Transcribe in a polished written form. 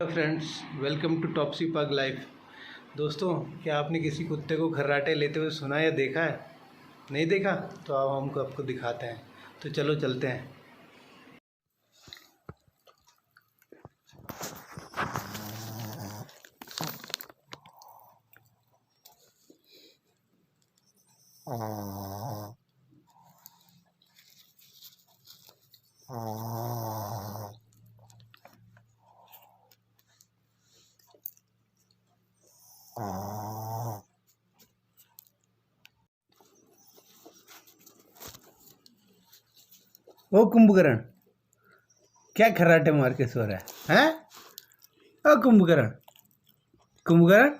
Friends, welcome to Topsy पग life. दोस्तों, क्या आपने किसी कुत्ते को खर्राटे लेते हुए सुना या देखा है? नहीं देखा तो अब हमको आपको दिखाते हैं। तो चलो चलते हैं। ओ कुंभकर्ण, क्या खर्राटे मार के सो रहा है? हैं? ओ कुंभकर्ण, कुंभकर्ण